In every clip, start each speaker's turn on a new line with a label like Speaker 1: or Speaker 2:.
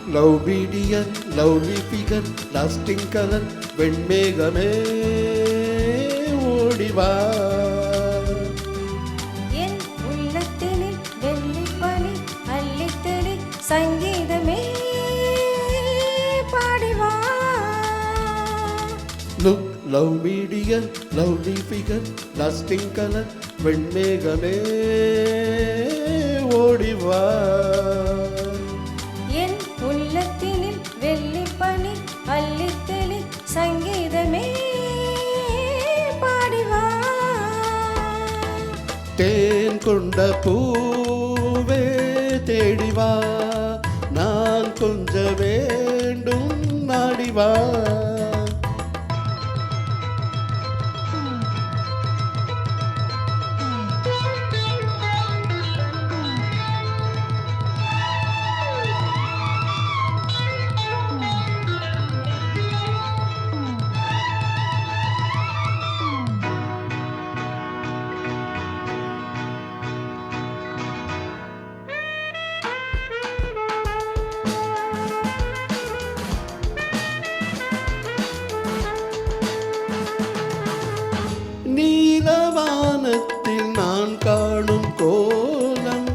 Speaker 1: Love lovely figure, lasting color, வெண்மேகமே ஓடிவா.
Speaker 2: என் உள்ளத்தினில் வெள்ளிப்பனி அள்ளித்தெளி சங்கீதமே பாடிவா.
Speaker 1: Look, love me dear, lovely figure, lasting color, வெண்மேகமே ஓடிவா.
Speaker 2: என் உள்ளத்தினில் வெள்ளிப்பனி அள்ளித்தெளி சங்கீதமே பாடிவா.
Speaker 1: தேன் கொண்ட பூவே தேடிவா, நான் கொஞ்ச வேண்டும் நாடிவா. நீலவானத்தில் நான் காணும் கோலம்,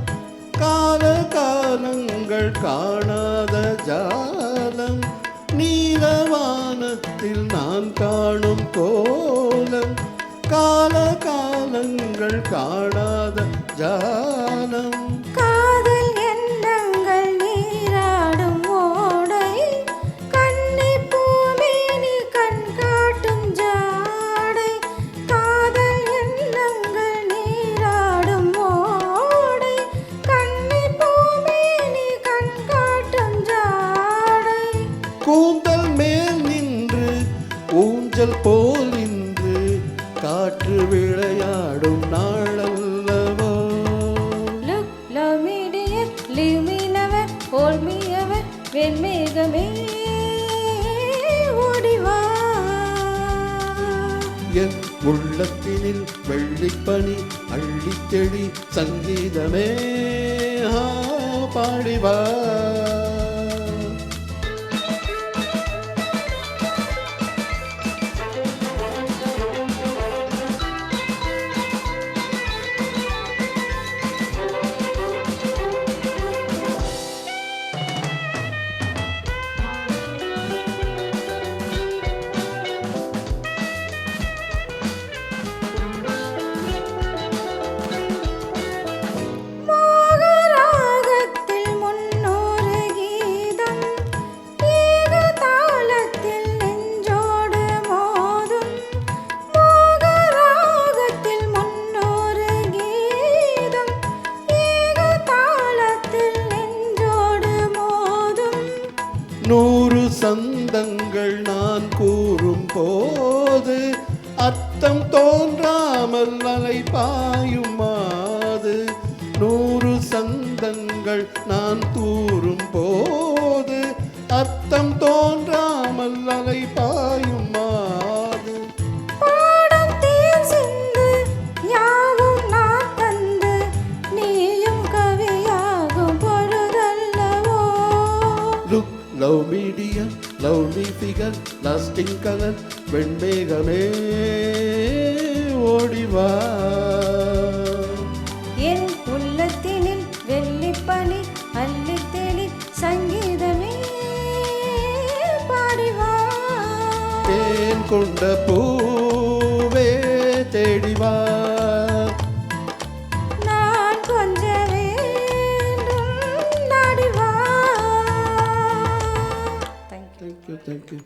Speaker 1: கால காலங்கள் காணாத ஜாலம். நீலவானத்தில் நான் காணும் கோலம், கால காலங்கள் காணாத ஜாலம்.
Speaker 2: காதல் எண்ணங்கள் நீராடும் ஓடை, கன்னி பூமேனி கண் காட்டும் ஜாடை. காதல் எண்ணங்கள் நீராடும் ஓடை, கன்னி பூமேனி கண் காட்டும் ஜாடை.
Speaker 1: கூந்தல் மேல் நின்று ஊஞ்சல் போல் நின்று காற்று விளையாடும் நாளல்லவோ.
Speaker 2: Look, love me dear, leave me never, hold me ever, வெண்மேகமே ஓடிவா.
Speaker 1: என் உள்ளத்தினில் வெள்ளிப்பனி அள்ளித்தெளி சங்கீதமே பாடிவா.
Speaker 2: மோகராகத்தில் முன்னொரு கீதம், ஏக தாளத்தில் நெஞ்சோடு மோதும். மோகராகத்தில் முன்னொரு கீதம், ஏக தாளத்தில் நெஞ்சோடு மோதும்.
Speaker 1: 100 சந்தங்கள் நான் கூறும் போது, அர்த்தம் தோன்றாமல் அலை பாயும் மாது. 100 சந்தங்கள் நான் கூறும் போது, அர்த்தம் தோன்றாமல் அலை பாயும் மாது.
Speaker 2: பாடம் தேன் சிந்து யாவும் நான் தந்து, நீயும் கவியாகும் பொழுதல்லவோ.
Speaker 1: Look, love me dear, lovely figure, lasting color, வெண்மேகமே ஓடிவா.
Speaker 2: என் உள்ளத்தினில் வெள்ளிப்பனி அள்ளித்தெளி சங்கீதமே பாடிவா.
Speaker 1: தேன் கொண்ட பூவே தேடிவா,
Speaker 2: நான் கொஞ்ச வேண்டும் நாடிவா. Thank you.
Speaker 1: thank you.